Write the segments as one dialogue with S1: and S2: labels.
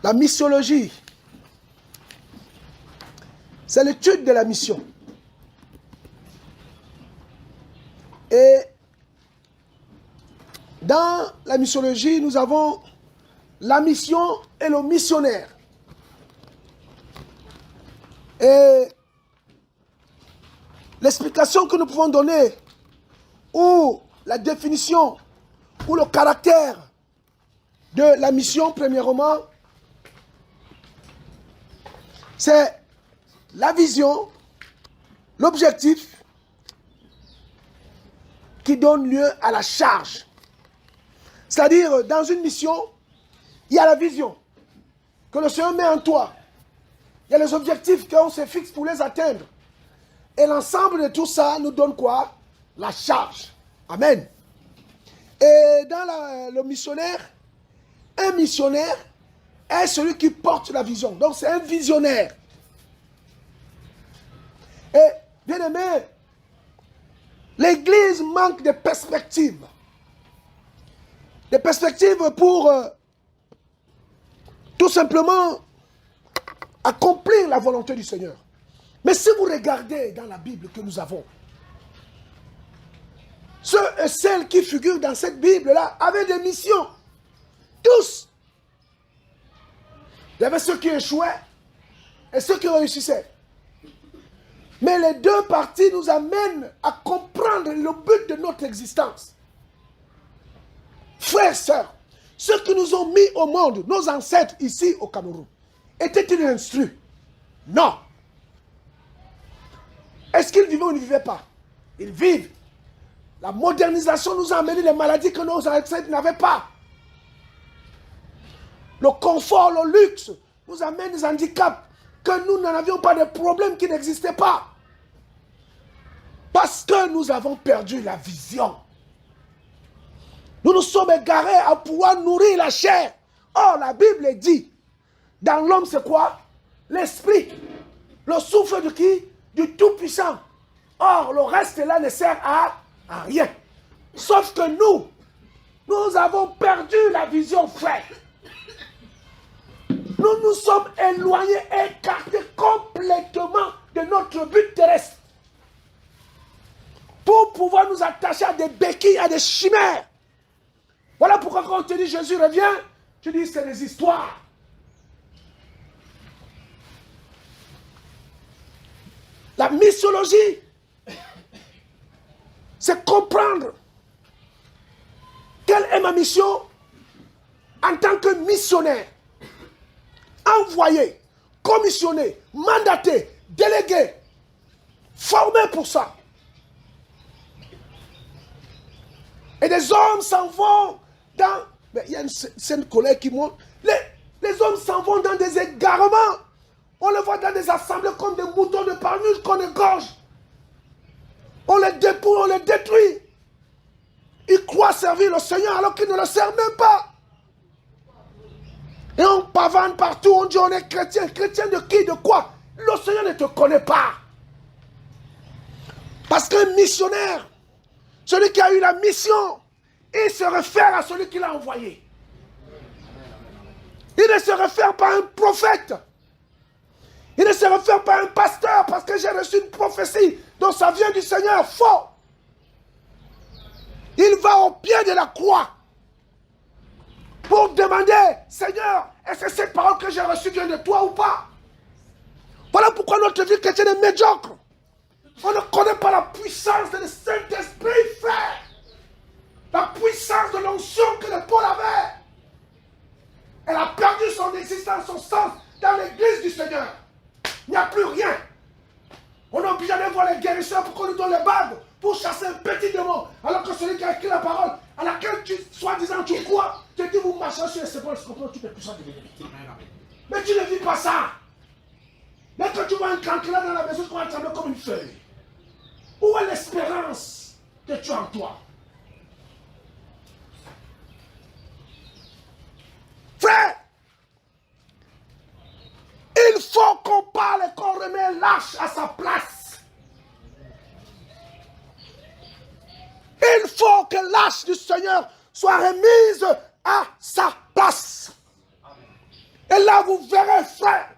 S1: La missiologie, c'est l'étude de la mission. Et dans la missiologie, nous avons la mission et le missionnaire. Et l'explication que nous pouvons donner, ou la définition, ou le caractère de la mission, premièrement, c'est la vision, l'objectif qui donne lieu à la charge. C'est-à-dire, dans une mission, il y a la vision que le Seigneur met en toi. Il y a les objectifs qu'on se fixe pour les atteindre. Et l'ensemble de tout ça nous donne quoi? La charge. Amen. Et dans le missionnaire, un missionnaire est celui qui porte la vision. Donc c'est un visionnaire. Et bien aimé, l'Église manque de perspectives. Des perspectives pour tout simplement accomplir la volonté du Seigneur. Mais si vous regardez dans la Bible que nous avons, ceux et celles qui figurent dans cette Bible-là avaient des missions. Tous. Il y avait ceux qui échouaient et ceux qui réussissaient. Mais les deux parties nous amènent à comprendre le but de notre existence. Frères et sœurs, ceux qui nous ont mis au monde, nos ancêtres ici au Cameroun, étaient-ils instruits? Non. Est-ce qu'ils vivaient ou ne vivaient pas? Ils vivent. La modernisation nous a amené les maladies que nos ancêtres n'avaient pas. Le confort, le luxe nous amène des handicaps que nous n'en avions pas, de problèmes qui n'existaient pas. Parce que nous avons perdu la vision. Nous nous sommes égarés à pouvoir nourrir la chair. Or, la Bible dit, dans l'homme c'est quoi? L'esprit. Le souffle de qui? Du Tout-Puissant. Or, le reste là ne sert à rien. Sauf que nous avons perdu la vision, frère. Nous nous sommes éloignés, écartés complètement de notre but terrestre. Pour pouvoir nous attacher à des béquilles, à des chimères. Voilà pourquoi quand on te dit Jésus revient, tu dis c'est des histoires. La missiologie, c'est comprendre quelle est ma mission en tant que missionnaire. Envoyé, commissionné, mandaté, délégué, formé pour ça. Et des hommes s'en vont dans... Mais il y a une colère qui monte. Les hommes s'en vont dans des égarements. On les voit dans des assemblées comme des moutons de parmi qu'on égorge. On les dépouille, on les détruit. Ils croient servir le Seigneur alors qu'ils ne le servent même pas. Et on pavane partout, on dit on est chrétien. Chrétien de qui, de quoi? Le Seigneur ne te connaît pas. Parce qu'un missionnaire, celui qui a eu la mission, il se réfère à celui qui l'a envoyé. Il ne se réfère pas à un prophète. Il ne se réfère pas à un pasteur parce que j'ai reçu une prophétie dont ça vient du Seigneur. Faux. Il va au pied de la croix pour demander, Seigneur, est-ce que cette parole que j'ai reçue vient de toi ou pas? Voilà pourquoi notre vie chrétienne est médiocre. On ne connaît pas la puissance du Saint-Esprit, frère. La puissance de l'onction que le Paul avait. Elle a perdu son existence, son sens dans l'église du Seigneur. Il n'y a plus rien. On est obligé d'aller voir les guérisseurs pour qu'on nous donne les bagues pour chasser un petit démon. Alors que celui qui a écrit la parole, à laquelle tu, soi-disant, tu crois, te dit vous marchez sur les épaules, je comprends toutes les puissances de l'ennemi. Mais tu ne vis pas ça. Dès que tu vois un cancre dans la maison, tu vas trembler comme une feuille. Où est l'espérance que tu as en toi? Frère, il faut qu'on parle et qu'on remet l'arche à sa place. Il faut que l'arche du Seigneur soit remise à sa place. Et là, vous verrez, frère,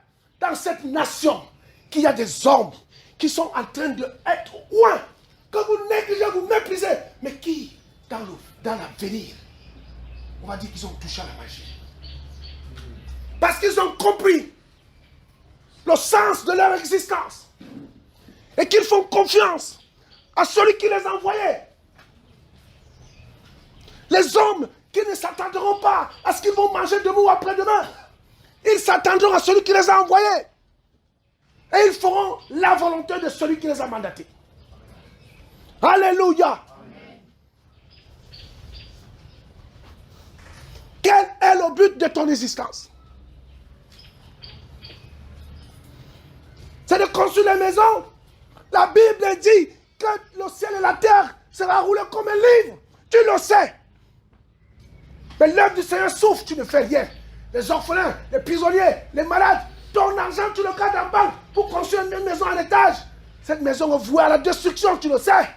S1: dans cette nation, qu'il y a des hommes qui sont en train d'être loin, que vous négligez, vous méprisez, mais qui, dans l'avenir, on va dire qu'ils ont touché à la magie. Parce qu'ils ont compris le sens de leur existence. Et qu'ils font confiance à celui qui les a envoyés. Les hommes qui ne s'attendront pas à ce qu'ils vont manger demain ou après-demain. Ils s'attendront à celui qui les a envoyés. Et ils feront la volonté de celui qui les a mandatés. Alléluia. Amen. Quel est le but de ton existence? C'est de construire les maisons. La Bible dit que le ciel et la terre sera roulé comme un livre. Tu le sais. Mais l'œuvre du Seigneur souffre, tu ne fais rien. Les orphelins, les prisonniers, les malades, ton argent, tu le gardes en banque pour construire une maison en étage. Cette maison est vouée à la destruction, tu le sais.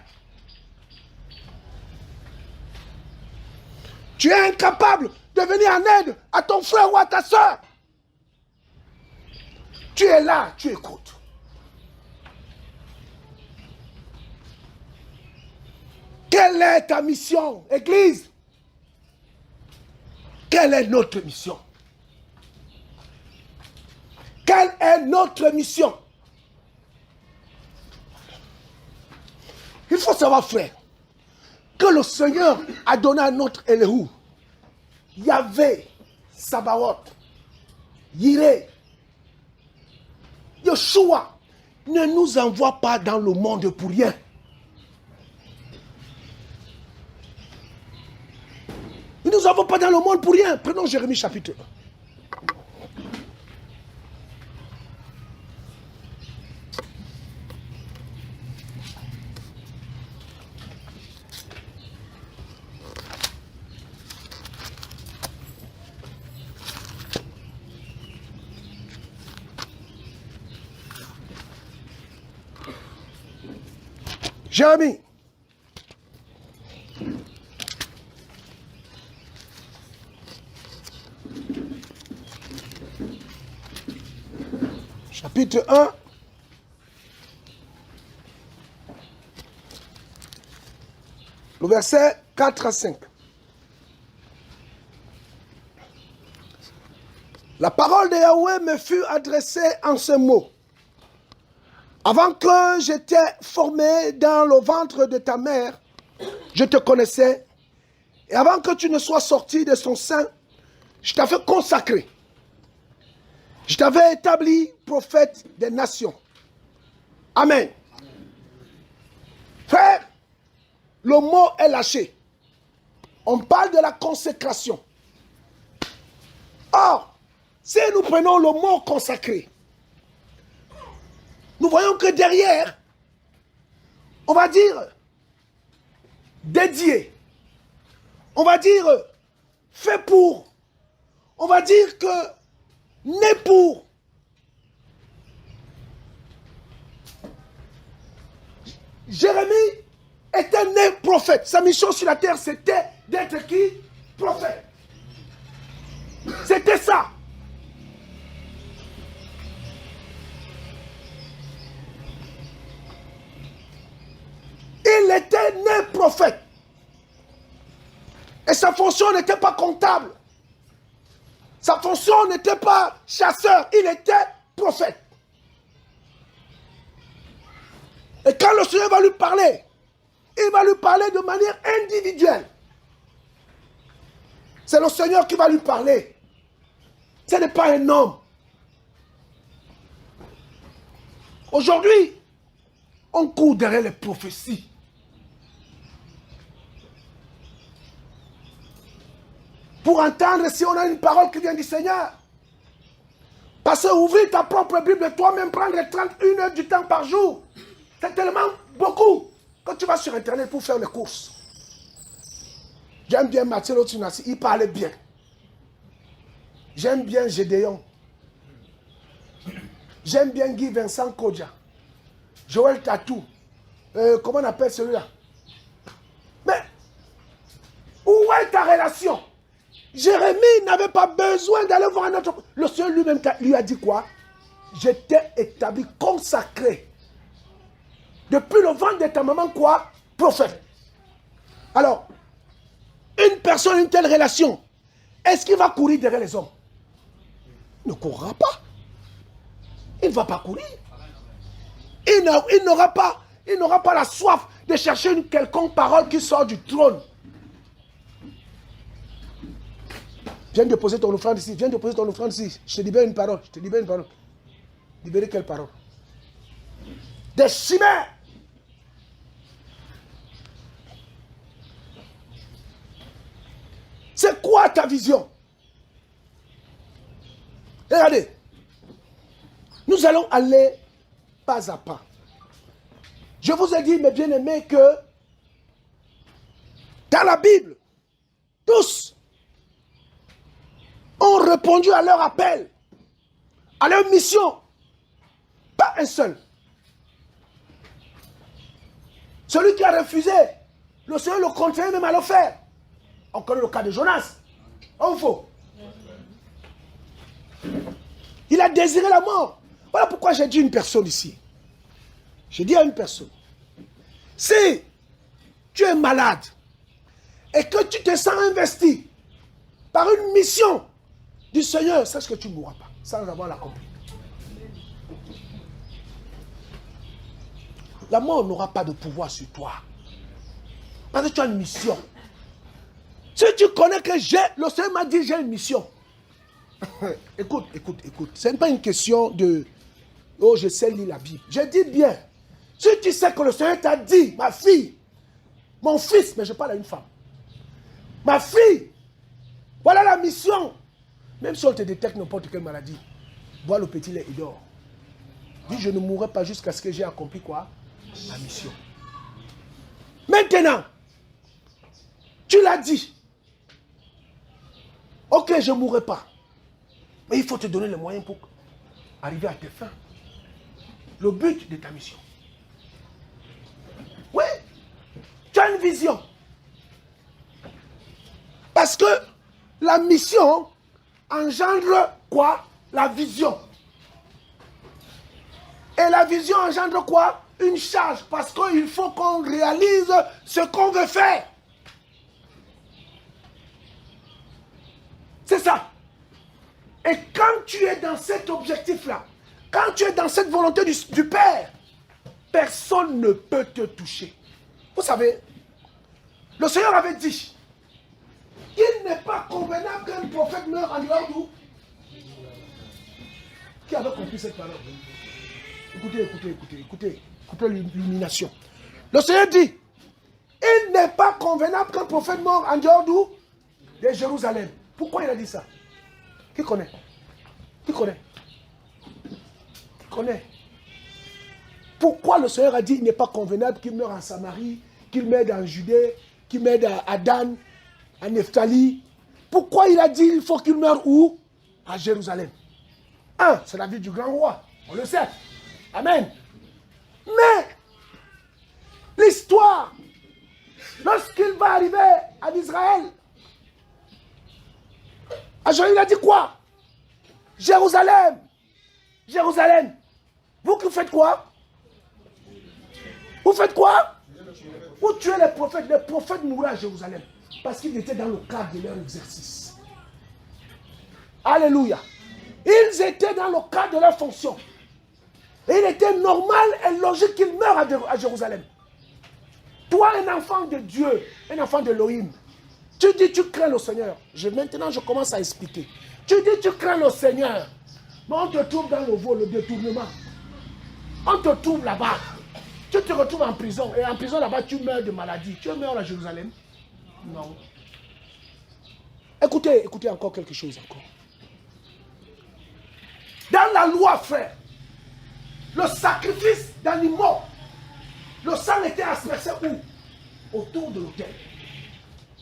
S1: Tu es incapable de venir en aide à ton frère ou à ta soeur. Tu es là, tu écoutes. Quelle est ta mission, Église? Quelle est notre mission? Quelle est notre mission? Il faut savoir, frère, que le Seigneur a donné à notre Éléhu, Yahvé, Sabaoth, Yireh, Yeshua, ne nous envoie pas dans le monde pour rien. Il ne nous envoie pas dans le monde pour rien. Prenons Jérémie chapitre 1. Jérémie. Chapitre 1. Le verset 4 à 5. La parole de Yahweh me fut adressée en ce mot. Avant que j'étais formé dans le ventre de ta mère, je te connaissais. Et avant que tu ne sois sorti de son sein, je t'avais consacré. Je t'avais établi prophète des nations. Amen. Frère, le mot est lâché. On parle de la consécration. Or, si nous prenons le mot consacré, nous voyons que derrière, on va dire dédié, on va dire fait pour, on va dire que né pour. Jérémie était né prophète. Sa mission sur la terre, c'était d'être qui? Prophète. C'était ça. Il était né prophète. Et sa fonction n'était pas comptable. Sa fonction n'était pas chasseur. Il était prophète. Et quand le Seigneur va lui parler, il va lui parler de manière individuelle. C'est le Seigneur qui va lui parler. Ce n'est pas un homme. Aujourd'hui, on court derrière les prophéties. Pour entendre si on a une parole qui vient du Seigneur. Parce que ouvrir ta propre Bible toi-même, prendre 31 heures du temps par jour, c'est tellement beaucoup. Quand tu vas sur Internet pour faire les courses. J'aime bien Mathieu Lotunassi, il parlait bien. J'aime bien Gédéon. J'aime bien Guy Vincent Kodja. Joël Tatou. Comment on appelle celui-là? Mais, où est ta relation? Jérémie n'avait pas besoin d'aller voir un autre. Le Seigneur lui-même lui a dit quoi? J'étais établi, consacré. Depuis le ventre de ta maman, quoi? Prophète. Alors, une personne, une telle relation, est-ce qu'il va courir derrière les hommes? Il ne courra pas. Il ne va pas courir. Il n'aura pas la soif de chercher une quelconque parole qui sort du trône. Viens déposer ton offrande ici. Viens déposer ton offrande ici. Je te libère une parole. Je te libère une parole. Libérer quelle parole? Des chimères. C'est quoi ta vision? Regardez. Nous allons aller pas à pas. Je vous ai dit, mes bien-aimés, que dans la Bible, tous ont répondu à leur appel, à leur mission. Pas un seul. Celui qui a refusé, le Seigneur le contraint même à le faire. On connaît le cas de Jonas. On faut. Il a désiré la mort. Voilà pourquoi j'ai dit à une personne ici. J'ai dit à une personne, si tu es malade et que tu te sens investi par une mission du Seigneur, sache que tu ne mourras pas sans avoir l'accompli. La mort n'aura pas de pouvoir sur toi. Parce que tu as une mission. Si tu connais que le Seigneur m'a dit j'ai une mission. Écoute. Ce n'est pas une question de oh, je sais lire la Bible. Je dis bien. Si tu sais que le Seigneur t'a dit, ma fille, mon fils, mais je parle à une femme. Ma fille, voilà la mission. Même si on te détecte n'importe quelle maladie, bois le petit lait et dors. Dis, je ne mourrai pas jusqu'à ce que j'ai accompli quoi? Ma mission. Maintenant, tu l'as dit. Ok, je ne mourrai pas. Mais il faut te donner les moyens pour arriver à tes fins. Le but de ta mission. Oui, tu as une vision. Parce que la mission engendre quoi? La vision. Et la vision engendre quoi? Une charge. Parce qu'il faut qu'on réalise ce qu'on veut faire. C'est ça. Et quand tu es dans cet objectif-là, quand tu es dans cette volonté du Père, personne ne peut te toucher. Vous savez, le Seigneur avait dit qu'il n'est pas convenable qu'un prophète meure en dehors d'où? Qui avait compris cette parole? Écoutez l'illumination. Le Seigneur dit, il n'est pas convenable qu'un prophète meure en dehors d'où? De Jérusalem. Pourquoi il a dit ça? Qui connaît? Pourquoi le Seigneur a dit qu'il n'est pas convenable qu'il meure en Samarie, qu'il meure en Judée, qu'il meure à Dan, à Nephtali? Pourquoi il a dit qu'il faut qu'il meure où? À Jérusalem. C'est la vie du grand roi. On le sait. Amen. Mais l'histoire, lorsqu'il va arriver à Israël, il a dit quoi? Jérusalem. Vous qui faites quoi? Vous faites quoi? Vous tuez les prophètes. Les prophètes mouraient à Jérusalem. Parce qu'ils étaient dans le cadre de leur exercice. Alléluia. Ils étaient dans le cadre de leur fonction. Et il était normal et logique qu'ils meurent à Jérusalem. Toi, un enfant de Dieu, un enfant de Elohim, tu dis tu crains le Seigneur. Maintenant, je commence à expliquer. Tu dis tu crains le Seigneur. Mais on te trouve dans le vol, le détournement. On te trouve là-bas. Tu te retrouves en prison. Et en prison là-bas, tu meurs de maladie. Tu meurs à Jérusalem? Non. Écoutez encore quelque chose encore. Dans la loi, frère, le sacrifice d'animaux, le sang était aspergé où? Autour de l'autel.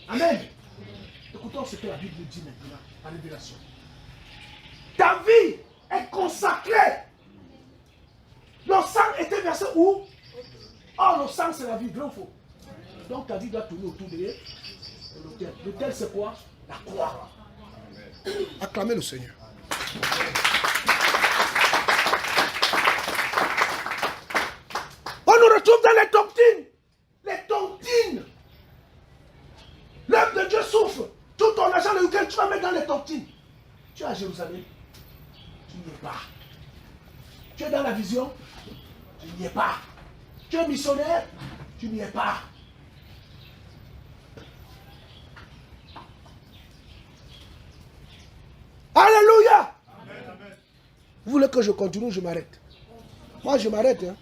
S1: Amen. Écoutons ce que la Bible dit maintenant, la révélation. Ta vie est consacrée. Le sang était versé où? Oh, le sang c'est la vie, vrai ou faux? Donc ta vie doit tourner autour de l'autel. L'autel c'est quoi? La croix. Acclamez le Seigneur. On nous retrouve dans les tontines. Les tontines. L'œuvre de Dieu souffre. Tout ton argent le week-end, tu vas mettre dans les tontines. Tu es à Jérusalem. Tu n'y es pas. Tu es dans la vision. Tu n'y es pas. Tu es missionnaire. Tu n'y es pas. Alléluia. Amen. Vous voulez que je continue, je m'arrête. Moi, je m'arrête. Hein.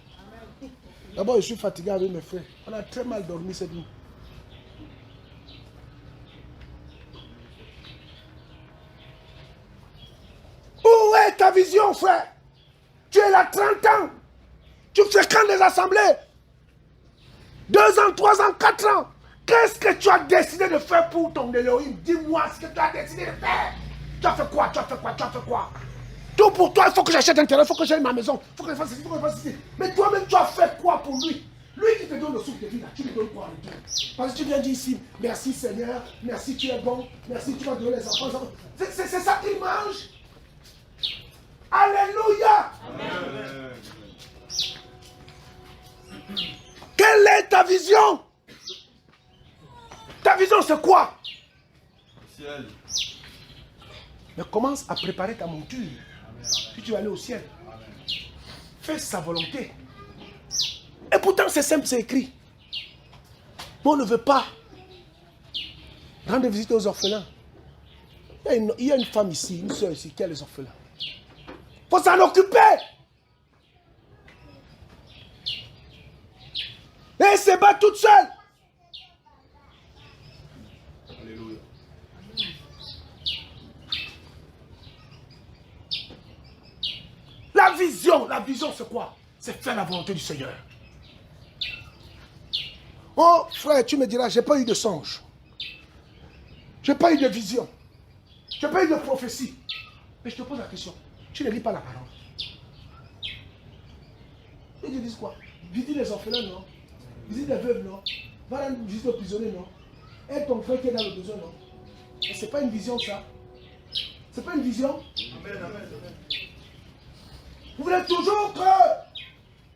S1: D'abord, je suis fatigué avec mes frères. On a très mal dormi cette nuit. Où est ta vision, frère? Tu es là 30 ans. Tu fréquentes les assemblées. 2 ans, 3 ans, 4 ans. Qu'est-ce que tu as décidé de faire pour ton Elohim? Dis-moi ce que tu as décidé de faire. Tu as fait quoi? Tu as fait quoi? Tu as fait quoi? Tout pour toi, il faut que j'achète un terrain, il faut que j'aille ma maison, il faut que je fasse ceci, il faut que je fasse ceci. Mais toi-même, tu as fait quoi pour lui? Lui qui te donne le souffle de vie, là, tu lui donnes quoi en retour? Parce que tu viens dire ici, merci Seigneur, merci tu es bon, merci tu vas donner les enfants. C'est ça qu'il mange. Alléluia. Amen. Quelle est ta vision? Ta vision c'est quoi? Ciel. Mais commence à préparer ta monture. Puis tu vas aller au ciel. Fais sa volonté. Et pourtant c'est simple, c'est écrit. Mais on ne veut pas rendre visite aux orphelins. Il y a une femme ici, une soeur ici, qui a les orphelins. Il faut s'en occuper. Et elle se bat toute seule. Alléluia. La vision c'est quoi? C'est faire la volonté du Seigneur. Oh frère, tu me diras, j'ai pas eu de songe. J'ai pas eu de vision. J'ai pas eu de prophétie. Mais je te pose la question, tu ne lis pas la parole. Et ils disent quoi? Visite les orphelins, non? Visite les veuves, non? Va rendre visite aux prisonniers, non? Aide ton frère qui est dans le besoin, non? Et c'est pas une vision, ça. C'est pas une vision. Amen, amen, amen. Vous voulez toujours que,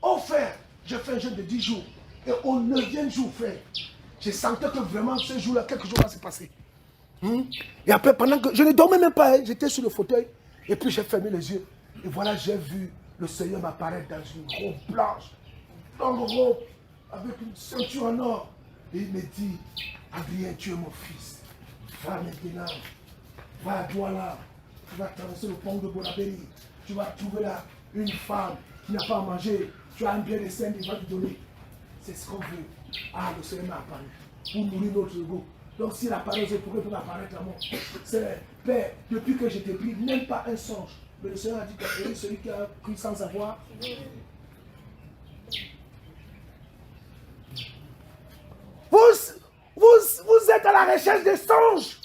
S1: oh frère, je fais un jeûne de 10 jours. Et au 9e jour, frère, je sentais que vraiment ce jour-là, quelque chose va se passer. Et après, pendant que je ne dormais même pas, hein, j'étais sur le fauteuil. Et puis j'ai fermé les yeux. Et voilà, j'ai vu le Seigneur m'apparaître dans une robe blanche. Longue robe, avec une ceinture en or. Et il me dit, Adrien, tu es mon fils. Va maintenant, va à Douala. Tu vas traverser le pont de Bonabéry. Tu vas trouver là une femme qui n'a pas à manger. Tu as un bien de scène, il va te donner. C'est ce qu'on veut. Ah, le Seigneur m'a apparu pour nourrir notre ego. Donc s'il apparaît, pourquoi il peut apparaître à moi? C'est Père, depuis que je t'ai pris, même pas un songe. Mais le Seigneur a dit que celui qui a pris sans avoir. Vous êtes à la recherche des songes,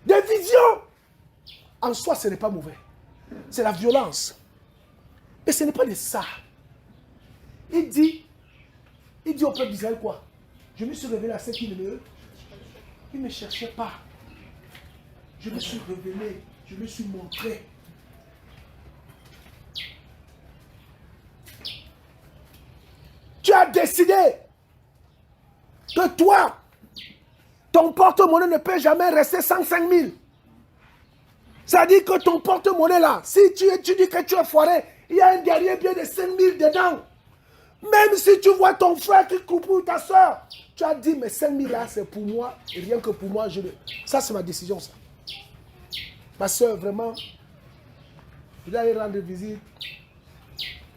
S1: des visions. En soi, ce n'est pas mauvais. C'est la violence. Et ce n'est pas de ça. Il dit au peuple d'Israël quoi? Je me suis révélé à ceux qui ne me cherchaient pas. Je me suis révélé, je me suis montré. Tu as décidé que toi, ton porte-monnaie ne peut jamais rester 105 000. Ça dit que ton porte-monnaie là, si tu dis que tu es foiré, il y a un derrière bien de 5 000 dedans. Même si tu vois ton frère qui coupe pour ta soeur, tu as dit, mais 5 000 là, c'est pour moi, et rien que pour moi, ça c'est ma décision, ça. Ma soeur, vraiment, je dois aller rendre visite.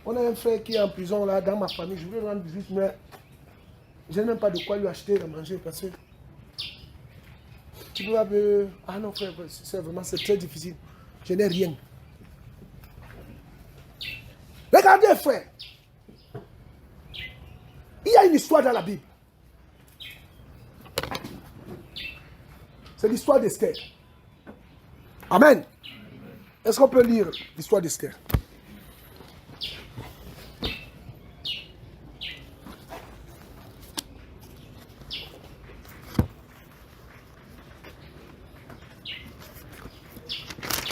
S1: On a un frère qui est en prison là, dans ma famille, je voulais rendre visite, mais je n'ai même pas de quoi lui acheter à manger, parce que tu dois me... Ah non frère, c'est très difficile. Je n'ai rien. Regardez frère. Il y a une histoire dans la Bible. C'est l'histoire d'Esther. Amen. Est-ce qu'on peut lire l'histoire d'Esther?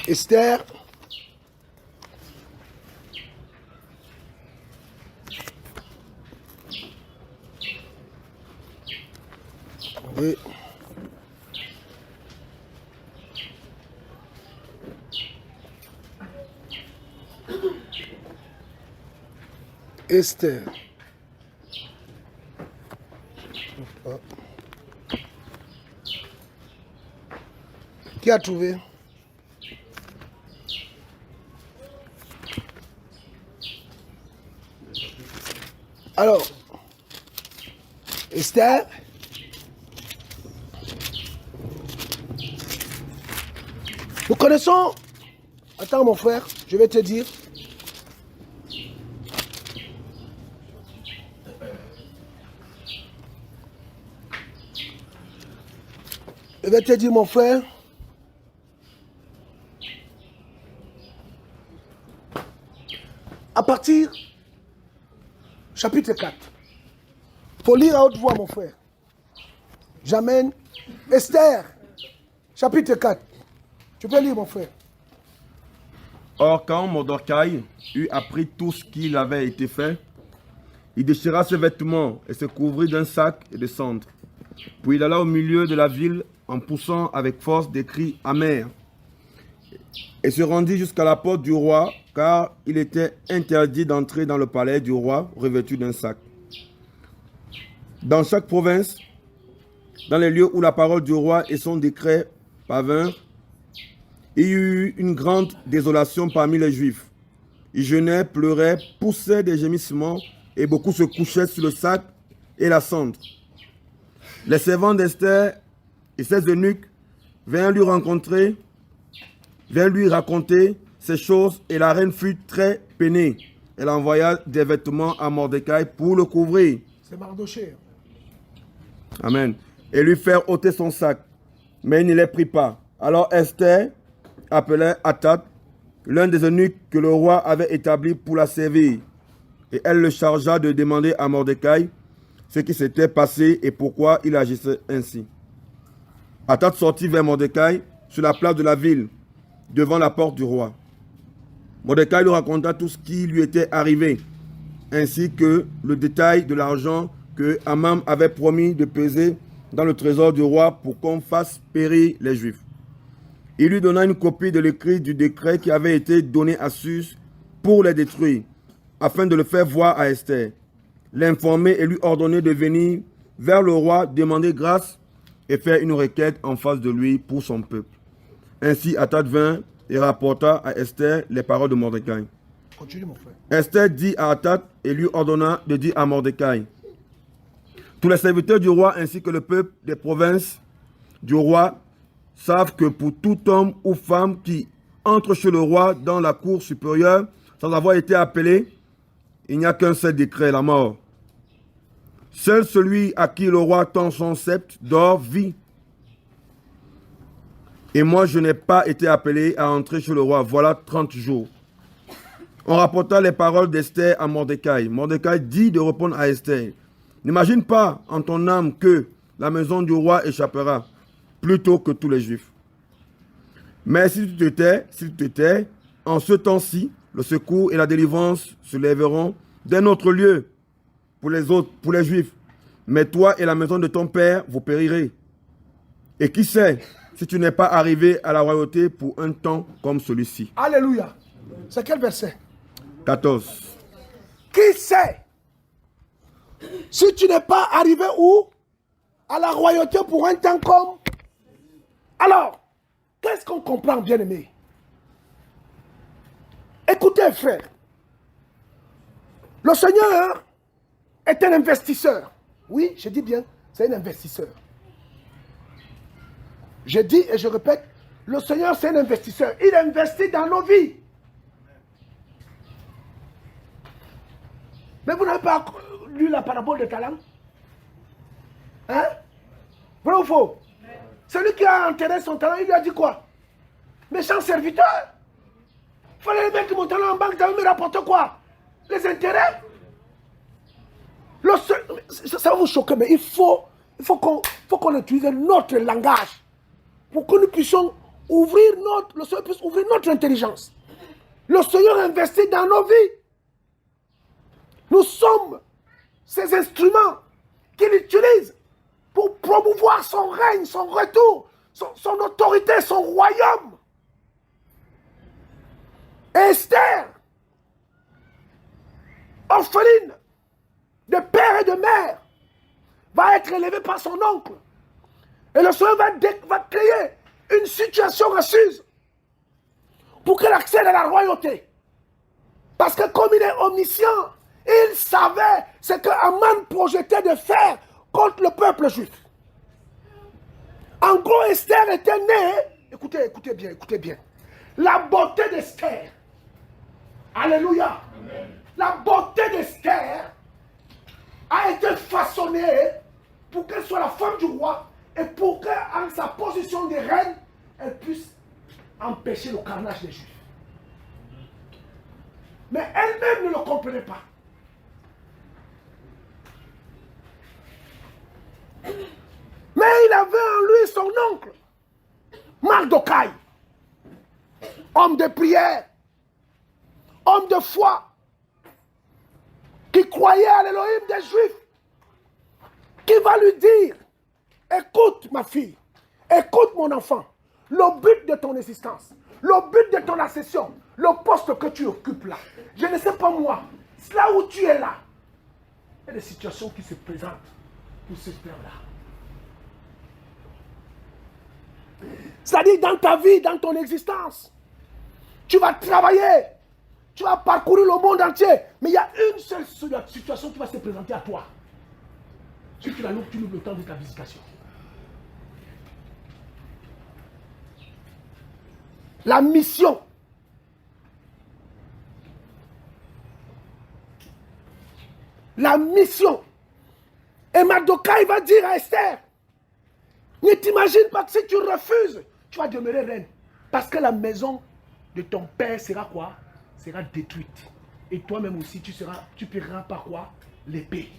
S1: Esther. Oui. Esther. Qui a trouvé? Alors, Esther, nous connaissons, attends mon frère, je vais te dire, mon frère, à partir chapitre 4. Il faut lire à haute voix, mon frère. J'amène Esther, chapitre 4. Tu peux lire, mon frère.
S2: Or, quand Mardokhai eut appris tout ce qu'il avait été fait, il déchira ses vêtements et se couvrit d'un sac et de cendres. Puis il alla au milieu de la ville en poussant avec force des cris amers et se rendit jusqu'à la porte du roi, car il était interdit d'entrer dans le palais du roi revêtu d'un sac. Dans chaque province, dans les lieux où la parole du roi et son décret parvinrent, il y eut une grande désolation parmi les Juifs. Ils jeûnaient, pleuraient, poussaient des gémissements, et beaucoup se couchaient sur le sac et la cendre. Les servants d'Esther et ses eunuques vinrent lui raconter ces choses, et la reine fut très peinée. Elle envoya des vêtements à Mardokhai pour le couvrir.
S1: C'est Mardokhai.
S2: Amen. Et lui faire ôter son sac. Mais il ne les prit pas. Alors Esther appelait Hathach, l'un des eunuques que le roi avait établi pour la servir. Et elle le chargea de demander à Mardokhai ce qui s'était passé et pourquoi il agissait ainsi. Hathach sortit vers Mardokhai sur la place de la ville, devant la porte du roi. Mardokhai lui raconta tout ce qui lui était arrivé, ainsi que le détail de l'argent que Haman avait promis de peser dans le trésor du roi pour qu'on fasse périr les Juifs. Il lui donna une copie de l'écrit du décret qui avait été donné à Sus pour les détruire, afin de le faire voir à Esther, l'informer et lui ordonner de venir vers le roi, demander grâce et faire une requête en face de lui pour son peuple. Ainsi Hathach vint et rapporta à Esther les paroles de Mardokhai.
S1: Continue, mon frère.
S2: Esther dit à Hathach et lui ordonna de dire à Mardokhai: tous les serviteurs du roi ainsi que le peuple des provinces du roi savent que pour tout homme ou femme qui entre chez le roi dans la cour supérieure sans avoir été appelé, il n'y a qu'un seul décret, la mort. Seul celui à qui le roi tend son sceptre dort vit. Et moi, je n'ai pas été appelé à entrer chez le roi. Voilà 30 jours. On rapporta les paroles d'Esther à Mardokhai. Mardokhai dit de répondre à Esther: n'imagine pas en ton âme que la maison du roi échappera plutôt que tous les Juifs. Mais si tu te tais, en ce temps-ci, le secours et la délivrance se lèveront d'un autre lieu pour les autres, pour les Juifs. Mais toi et la maison de ton père, vous périrez. Et qui sait si tu n'es pas arrivé à la royauté pour un temps comme celui-ci.
S1: Alléluia. C'est quel verset?
S2: 14.
S1: Qui sait si tu n'es pas arrivé où? À la royauté pour un temps comme. Alors, qu'est-ce qu'on comprend, bien-aimé? Écoutez, frère. Le Seigneur est un investisseur. Oui, je dis bien, c'est un investisseur. Je dis et je répète, le Seigneur c'est un investisseur. Il investit dans nos vies. Mais vous n'avez pas lu la parabole de talent? Hein? Vrai ou faux? Celui qui a enterré son talent, il lui a dit quoi? Méchant serviteur. Il fallait mettre mon talent en banque, tu me rapporter quoi? Les intérêts? Ça va vous choquer, mais il faut qu'on utilise notre langage pour que nous puissions le Seigneur puisse ouvrir notre intelligence. Le Seigneur investit dans nos vies. Nous sommes ces instruments qu'il utilise pour promouvoir son règne, son retour, son autorité, son royaume. Esther, orpheline de père et de mère, va être élevée par son oncle. Et le Seigneur va créer une situation assise pour qu'elle accède à la royauté. Parce que comme il est omniscient, il savait ce que Aman projetait de faire contre le peuple juif. En gros, Esther était née, écoutez bien, la beauté d'Esther, alléluia, amen. La beauté d'Esther a été façonnée pour qu'elle soit la femme du roi et pour qu'en sa position de reine, elle puisse empêcher le carnage des Juifs. Mais elle-même ne le comprenait pas. Mais il avait en lui son oncle, Mardokhai, homme de prière, homme de foi, qui croyait à l'Élohim des Juifs, qui va lui dire, écoute ma fille, écoute mon enfant, le but de ton existence, le but de ton accession, le poste que tu occupes là, je ne sais pas moi, c'est là où tu es là, il y a des situations qui se présentent pour ce père-là. C'est-à-dire dans ta vie, dans ton existence, tu vas travailler, tu vas parcourir le monde entier, mais il y a une seule situation qui va se présenter à toi. Si tu la loupes, tu loupes le temps de ta visitation. La mission. La mission. Et Mardokhai va dire à Esther, ne t'imagine pas que si tu refuses, tu vas demeurer reine. Parce que la maison de ton père sera quoi? Sera détruite. Et toi-même aussi, tu paieras par quoi? L'épée.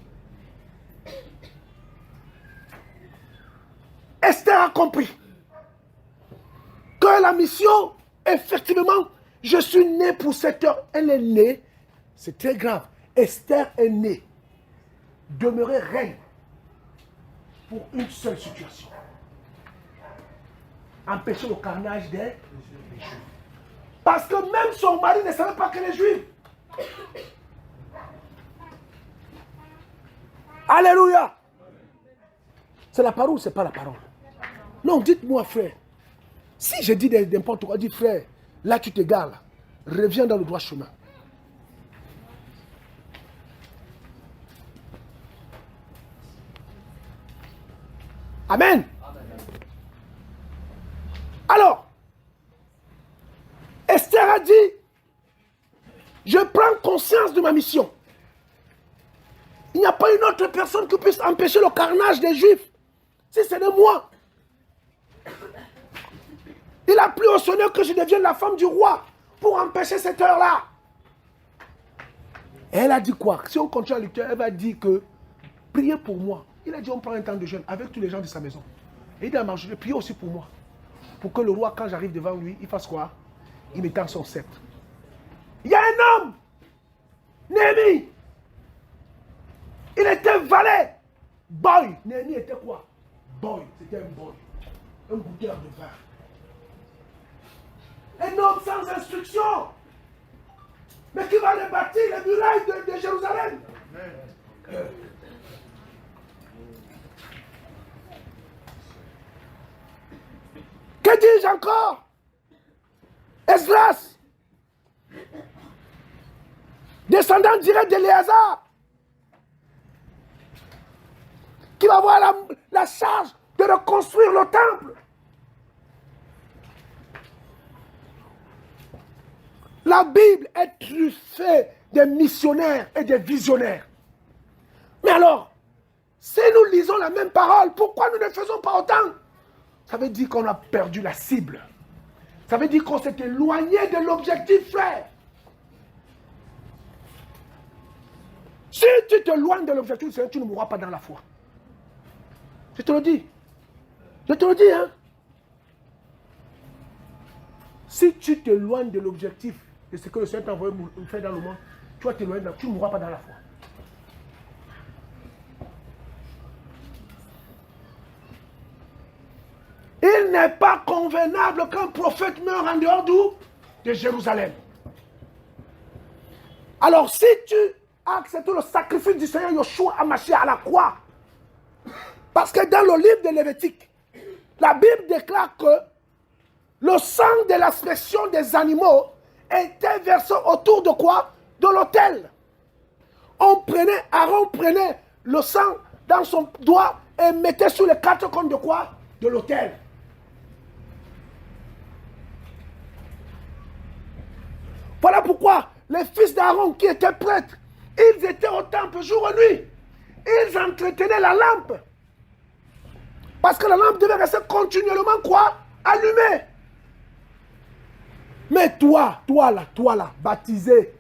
S1: Esther a compris que la mission, effectivement, je suis née pour cette heure. Elle est née, c'est très grave. Esther est née, demeurer reine pour une seule situation. Empêcher le carnage des Juifs. Parce que même son mari ne savait pas que les Juifs. Alléluia. C'est la parole ou c'est pas la parole? Non, dites-moi frère. Si je dis n'importe quoi, dis frère, là tu t'égares, reviens dans le droit chemin. Amen. Alors, Esther a dit, je prends conscience de ma mission. Il n'y a pas une autre personne qui puisse empêcher le carnage des Juifs, si ce n'est moi. Il a plu au Seigneur que je devienne la femme du roi pour empêcher cette heure-là. Et elle a dit quoi? Si on continue à l'écrire, elle va dire que priez pour moi. Il a dit on prend un temps de jeûne avec tous les gens de sa maison. Et il dit à Marjorie, priez aussi pour moi. Pour que le roi, quand j'arrive devant lui, il fasse quoi? Il m'étend son sceptre. Il y a un homme, Néhémie. Il était valet. Boy. Néhémie était quoi? Boy. C'était un boy. Un goûteur de vin. Un homme sans instruction. Mais qui va rebâtir les murailles de Jérusalem. Que dis-je encore? Esdras, descendant direct d'Éléazar, qui va avoir la charge de reconstruire le temple. La Bible est truffée des missionnaires et des visionnaires. Mais alors, si nous lisons la même parole, pourquoi nous ne faisons pas autant? Ça veut dire qu'on a perdu la cible. Ça veut dire qu'on s'est éloigné de l'objectif, frère. Si tu t'éloignes de l'objectif, tu ne mourras pas dans la foi. Je te le dis. Je te le dis, hein. Si tu t'éloignes de l'objectif de ce que le Seigneur t'a envoyé faire dans le monde, tu vas t'éloigner, tu ne mourras pas dans la foi. Il n'est pas convenable qu'un prophète meure en dehors d'où? De Jérusalem. Alors si tu as accepté le sacrifice du Seigneur Yeshua Hamashiach à la croix, parce que dans le livre de Lévitique, la Bible déclare que le sang de l'aspersion des animaux était versé autour de quoi? De l'autel. Aaron prenait le sang dans son doigt et mettait sur les quatre cônes de quoi? De l'autel. Voilà pourquoi les fils d'Aaron qui étaient prêtres, ils étaient au temple jour et nuit. Ils entretenaient la lampe. Parce que la lampe devait rester continuellement quoi? Allumée. Mais toi là, baptisé.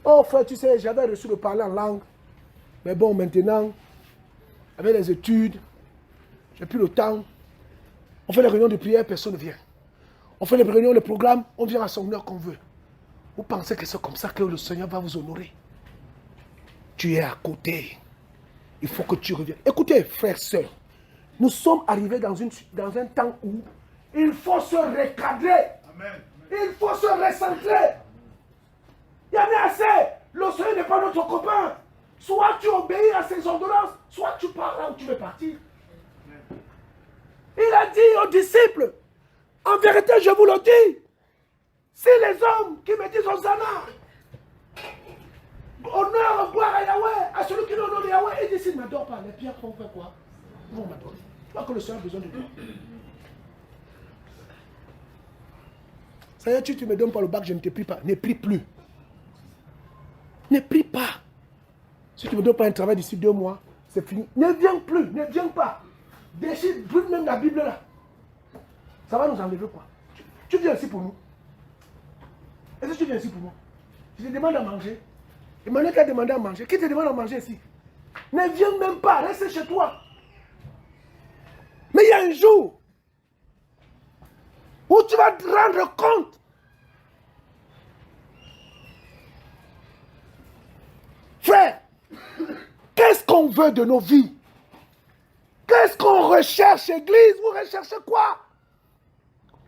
S1: Oh frère, tu sais, j'avais reçu le parler en langue. Mais bon, maintenant, avec les études, j'ai plus le temps. On fait les réunions de prière, personne ne vient. On fait les réunions, les programmes, on vient à son heure qu'on veut. Vous pensez que c'est comme ça que le Seigneur va vous honorer? Tu es à côté. Il faut que tu reviennes. Écoutez, frères, sœurs, nous sommes arrivés dans un temps où il faut se recadrer. Amen. Il faut se recentrer. Il y en a assez. Le Seigneur n'est pas notre copain. Soit tu obéis à ses ordonnances, soit tu pars là où tu veux partir. Amen. Il a dit aux disciples, en vérité, je vous le dis, si les hommes qui me disent Hosanna, honneur, gloire à Yahweh, à celui qui honore Yahweh, et dit s'il ne m'adore pas, les pierres vont faire quoi? Ils vont m'adorer. Pas que le Seigneur a besoin de toi. Ça y est, tu ne me donnes pas le bac, je ne te prie pas. Ne prie plus. Ne prie pas. Si tu ne me donnes pas un travail d'ici 2 mois, c'est fini. Ne viens plus, ne viens pas. Décide, brûle même la Bible là. Ça va nous enlever quoi? Tu viens ici pour nous. Est-ce que tu viens ici pour moi? Je te demande à manger. Emmanuel t'a demandé à manger. Qui te demande à manger ici? Ne viens même pas, reste chez toi. Mais il y a un jour où tu vas te rendre compte frère, qu'est-ce qu'on veut de nos vies? Qu'est-ce qu'on recherche, église? Vous recherchez quoi?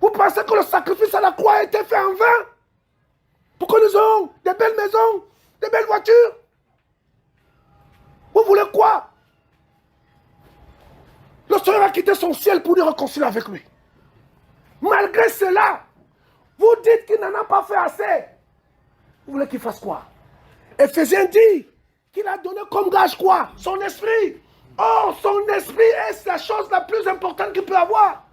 S1: Vous pensez que le sacrifice à la croix a été fait en vain? Pour que nous ayons des belles maisons, des belles voitures? Vous voulez quoi? Le Seigneur a quitté son ciel pour nous réconcilier avec lui. Malgré cela, vous dites qu'il n'en a pas fait assez. Vous voulez qu'il fasse quoi? Éphésiens dit qu'il a donné comme gage quoi? Son esprit. Oh, son esprit est la chose la plus importante qu'il peut avoir.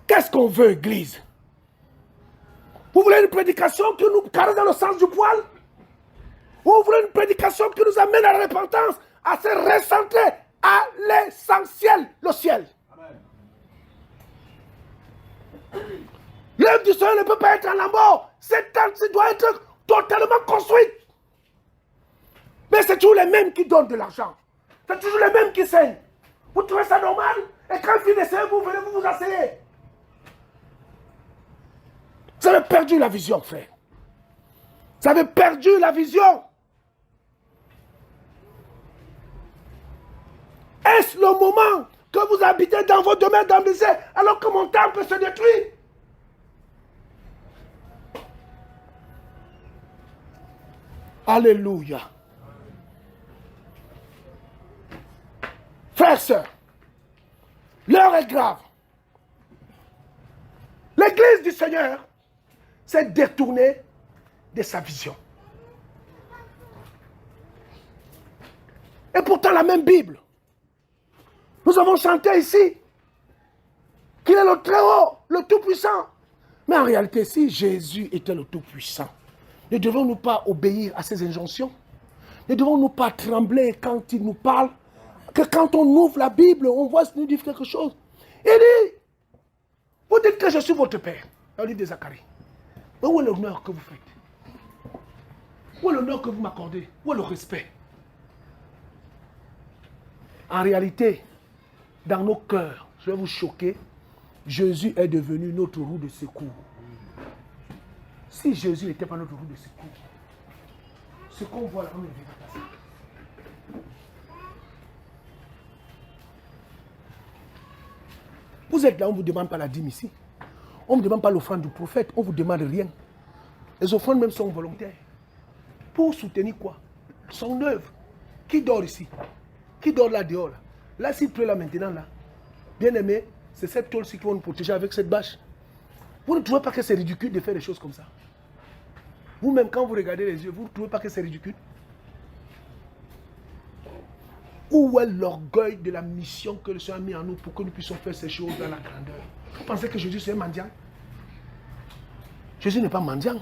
S1: Qu'est-ce qu'on veut, église? Vous voulez une prédication qui nous caresse dans le sens du poil? Vous voulez une prédication qui nous amène à la repentance, à se recentrer à l'essentiel, le ciel? L'œuvre du Seigneur ne peut pas être en lambeau. Cette tente doit être totalement construite. Mais c'est toujours les mêmes qui donnent de l'argent. C'est toujours les mêmes qui saignent. Vous trouvez ça normal? Et quand vous finissez, vous venez vous asseyez. Vous avez perdu la vision, frère. Vous avez perdu la vision. Est-ce le moment que vous habitez dans vos domaines d'ambition alors que mon temple se détruit? Alléluia. Frères, sœurs, l'heure est grave. L'église du Seigneur s'est détournée de sa vision. Et pourtant la même Bible. Nous avons chanté ici qu'il est le très haut, le tout-puissant. Mais en réalité, si Jésus était le tout-puissant, ne devons-nous pas obéir à ses injonctions? Ne devons-nous pas trembler quand il nous parle? Que quand on ouvre la Bible, on voit qu'il nous dit quelque chose. Il dit, vous dites que je suis votre père, dans le livre de Zacharie. Mais où est l'honneur que vous faites? Où est l'honneur que vous m'accordez? Où est le respect? En réalité, dans nos cœurs, je vais vous choquer, Jésus est devenu notre roue de secours. Si Jésus n'était pas notre roue de secours, ce qu'on voit là, on ne verrait pas ça. Vous êtes là, on ne vous demande pas la dîme ici. On ne vous demande pas l'offrande du prophète, on ne vous demande rien. Les offrandes même sont volontaires. Pour soutenir quoi? Son œuvre. Qui dort ici? Qui dort là dehors? Là, s'il pleut là maintenant, là, bien aimé, c'est cette tôle-ci qui va nous protéger avec cette bâche. Vous ne trouvez pas que c'est ridicule de faire des choses comme ça? Vous-même, quand vous regardez les yeux, vous ne trouvez pas que c'est ridicule? Où est l'orgueil de la mission que le Seigneur a mis en nous pour que nous puissions faire ces choses dans la grandeur? Vous pensez que Jésus c'est un mendiant? Jésus n'est pas mendiant.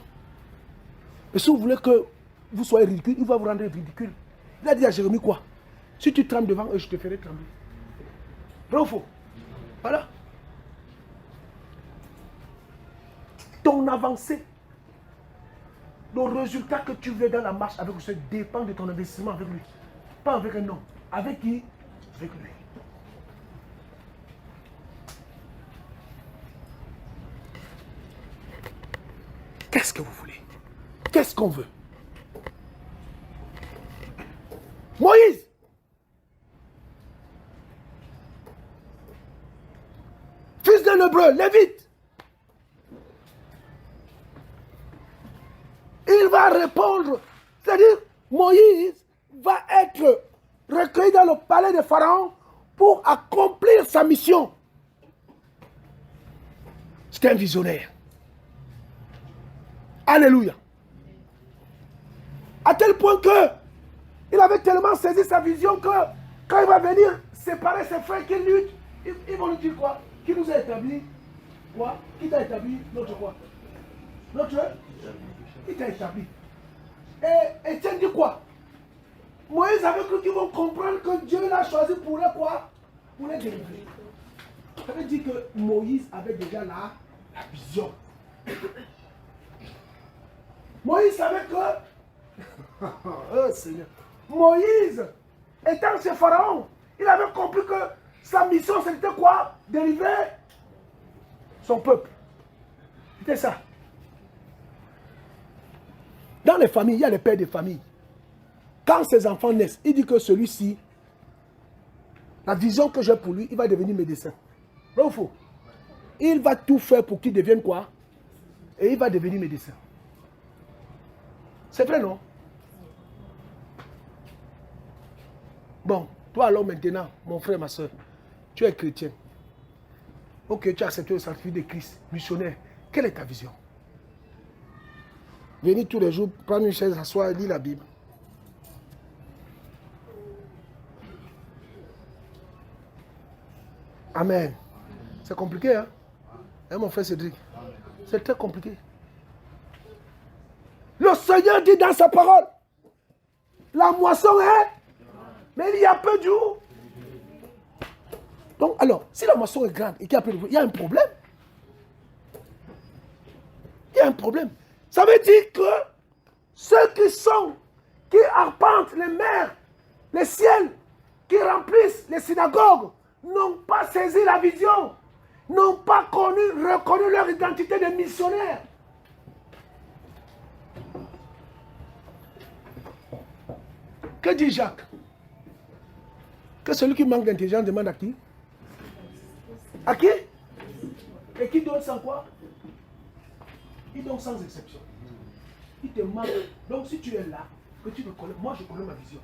S1: Mais si vous voulez que vous soyez ridicule, il va vous rendre ridicule. Il a dit à Jérémie quoi? Si tu trembles devant eux, je te ferai trembler. Vrai ou faux? Voilà. Ton avancée, le résultat que tu veux dans la marche avec lui, dépend de ton investissement avec lui. Pas avec un homme. Avec qui? Avec lui. Qu'est-ce que vous voulez? Qu'est-ce qu'on veut? Moïse! Fils d'un hébreu, lévite! Il va répondre, c'est-à-dire Moïse va être recueilli dans le palais de Pharaon pour accomplir sa mission. C'était un visionnaire. Alléluia. À tel point que il avait tellement saisi sa vision que quand il va venir séparer ses frères qui luttent, ils vont lui dire quoi? Qui nous a établi? Quoi? Qui t'a établi? Notre quoi? Notre? Qui t'a établi? Et Étienne dit quoi? Moïse avait cru qu'ils vont comprendre que Dieu l'a choisi pour les quoi? Pour les délivrer. Ça veut dire que Moïse avait déjà la vision. Moïse savait que oh Seigneur, Moïse étant chez Pharaon, il avait compris que sa mission c'était quoi? Délivrer son peuple. C'était ça. Dans les familles, il y a les pères de famille. Quand ses enfants naissent, il dit que celui-ci, la vision que j'ai pour lui, il va devenir médecin. Vrai ou faux? Il va tout faire pour qu'il devienne quoi? Et il va devenir médecin. C'est vrai, non? Bon, toi alors maintenant, mon frère, ma soeur, tu es chrétien. Ok, tu as accepté le sacrifice de Christ, missionnaire. Quelle est ta vision? Venir tous les jours, prendre une chaise, s'asseoir et lire la Bible. Amen. C'est compliqué, hein? Hein, mon frère Cédric? C'est très compliqué. Le Seigneur dit dans sa parole, la moisson est, mais il y a peu d'eau. Donc, alors, si la moisson est grande et qu'il y a peu d'eau, il y a un problème. Il y a un problème. Ça veut dire que ceux qui arpentent les mers, les ciels, qui remplissent les synagogues, n'ont pas saisi la vision, n'ont pas reconnu leur identité de missionnaire. Que dit Jacques? Que celui qui manque d'intelligence demande à qui? À qui? Et qui donne sans quoi? Il donne sans exception. Il te manque. Donc si tu es là, que tu me connais, moi je connais ma vision.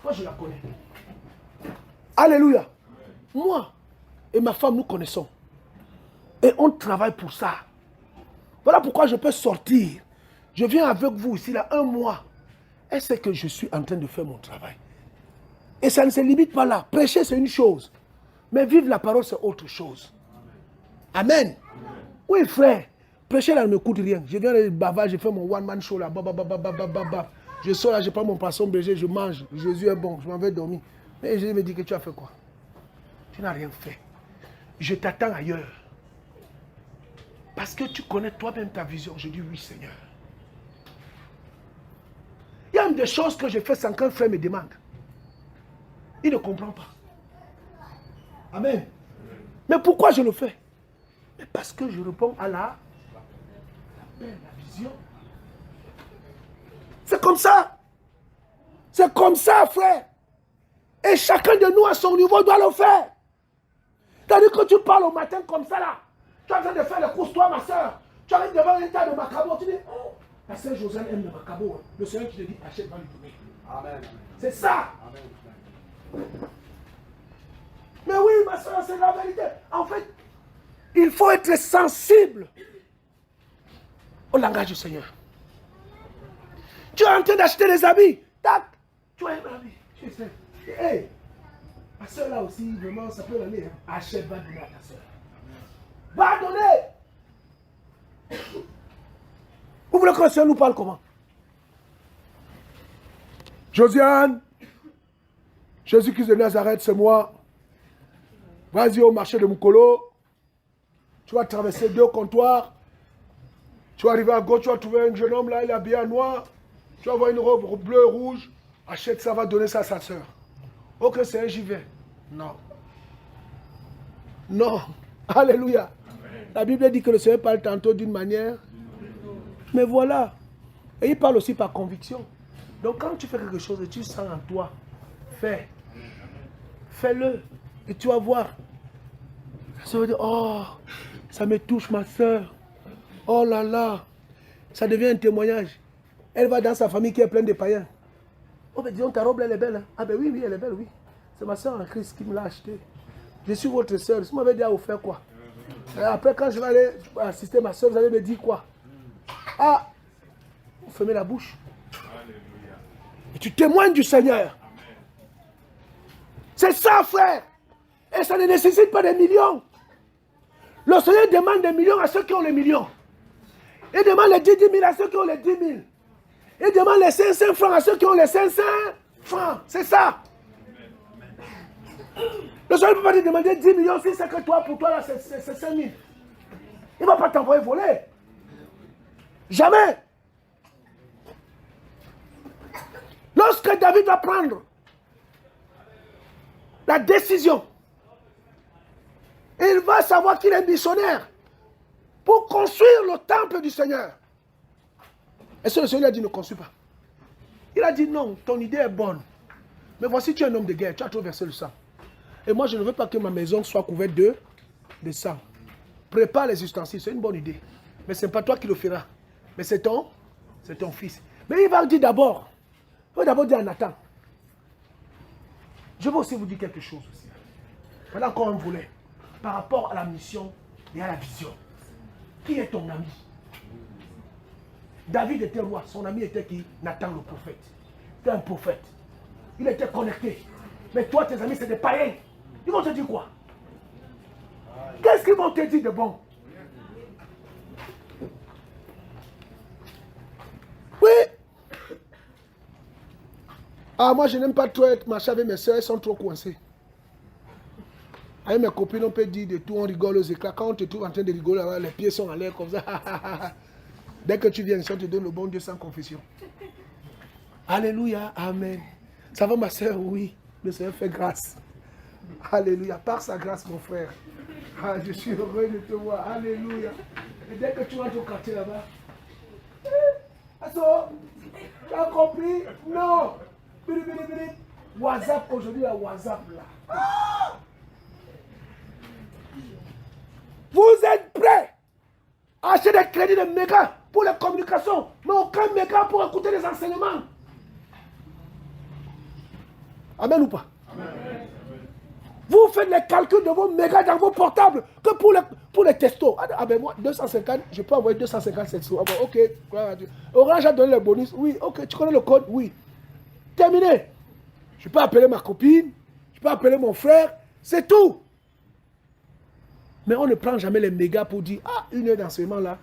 S1: Moi je la connais. Alléluia. Moi et ma femme nous connaissons. Et on travaille pour ça. Voilà pourquoi je peux sortir. Je viens avec vous ici là un mois. Et c'est que je suis en train de faire mon travail. Et ça ne se limite pas là. Prêcher c'est une chose. Mais vivre la parole c'est autre chose. Amen. Oui frère. Prêcher là ne me coûte rien. Je viens de bavard, je fais mon one-man show là. Je sors là, je prends mon poisson berger, je mange. Jésus est bon, je m'en vais dormir. Mais Jésus me dit que tu as fait quoi? Tu n'as rien fait. Je t'attends ailleurs. Parce que tu connais toi-même ta vision. Je dis oui Seigneur. Il y a même des choses que je fais sans qu'un frère me demande. Il ne comprend pas. Amen. Mais pourquoi je le fais? Mais parce que je réponds à la vision. C'est comme ça. C'est comme ça, frère. Et chacun de nous, à son niveau, doit le faire. C'est-à-dire que tu parles au matin comme ça, là. Tu es en train de faire les courses, toi, ma soeur. Tu arrives devant un tas de macabo. Tu dis, oh, la sœur Josiane aime le macabo. Le Seigneur qui te dit, achète, va lui donner. Amen. C'est ça. Amen. Mais oui, ma soeur, c'est la vérité. En fait, il faut être sensible au langage du Seigneur. Tu es en train d'acheter des habits. Tac. Tu as un habit. Tu sais. Hey, ma soeur là aussi, vraiment, ça peut aller. Hein. Achète, va donner à ta soeur. Va donner. Vous voulez que le Seigneur nous parle comment? Josiane, Jésus-Christ de Nazareth, c'est moi. Vas-y au marché de Moukolo. Tu vas traverser 2 comptoirs. Tu vas arriver à gauche, tu vas trouver un jeune homme là, il est habillé en noir. Tu vas avoir une robe bleue, rouge. Achète ça, va donner ça à sa soeur. Ok, c'est j'y vais. Non. Non. Alléluia. La Bible dit que le Seigneur parle tantôt d'une manière. Mais voilà. Et il parle aussi par conviction. Donc quand tu fais quelque chose et tu sens en toi, fais. Fais-le. Et tu vas voir. Ça veut dire, oh, ça me touche ma soeur. Oh là là. Ça devient un témoignage. Elle va dans sa famille qui est pleine de païens. Oh, mais disons, ta robe, elle est belle. Hein? Ah, ben oui, elle est belle, oui. C'est ma soeur en Christ qui me l'a acheté. Je suis votre soeur. Vous m'avez dit à vous faire quoi? Et après, quand je vais aller assister ma soeur, vous allez me dire quoi? Ah, vous fermez la bouche. Et tu témoignes du Seigneur. C'est ça, frère. Et ça ne nécessite pas des millions. Le Seigneur demande des millions à ceux qui ont les millions. Il demande les 10 000 à ceux qui ont les 10 000. Il demande les 500 francs à ceux qui ont les 500 francs. C'est ça. Le Seigneur ne peut pas te demander 10 millions si c'est que toi, pour toi, là, c'est 5 000. Il ne va pas t'envoyer voler. Jamais. Lorsque David va prendre la décision, il va savoir qu'il est missionnaire pour construire le temple du Seigneur. Et ce, le Seigneur a dit ne construis pas. Il a dit non, ton idée est bonne. Mais voici, tu es un homme de guerre, tu as trop versé le sang. Et moi, je ne veux pas que ma maison soit couverte de sang. Prépare les ustensiles, c'est une bonne idée. Mais ce n'est pas toi qui le feras. Mais c'est ton fils. Mais il va dire d'abord. Il va d'abord dire à Nathan. Je veux aussi vous dire quelque chose aussi. Voilà encore un volet. Par rapport à la mission et à la vision. Qui est ton ami? David était roi. Son ami était qui? Nathan le prophète. C'était un prophète. Il était connecté. Mais toi, tes amis, c'est des païens. Ils vont te dire quoi? Qu'est-ce qu'ils vont te dire de bon? Oui. Ah, moi, je n'aime pas trop être marché avec mes soeurs. Elles sont trop coincées. Avec mes copines, on peut dire de tout, on rigole aux éclats. Quand on te trouve en train de rigoler, les pieds sont en l'air comme ça. Dès que tu viens ici, on te donne le bon Dieu sans confession. Alléluia, amen. Ça va ma soeur? Oui. Le Seigneur fait grâce. Alléluia. Par sa grâce, mon frère. Ah, je suis heureux de te voir. Alléluia. Et dès que tu rentres au quartier là-bas, Asso, tu as compris? Non. WhatsApp aujourd'hui, la WhatsApp là. Ah! Vous êtes prêts à acheter des crédits de méga pour les communications, mais aucun méga pour écouter les enseignements. Amen ou pas? Amen. Vous faites les calculs de vos mégas dans vos portables que pour les testos. Ah ben moi, 250, je peux envoyer 250 textos. Ah ben, ok, Orange a donné le bonus. Oui, ok, tu connais le code? Oui. Terminé. Je peux appeler ma copine, je peux appeler mon frère, c'est tout. Mais on ne prend jamais les mégas pour dire, ah, 1 heure d'enseignement là,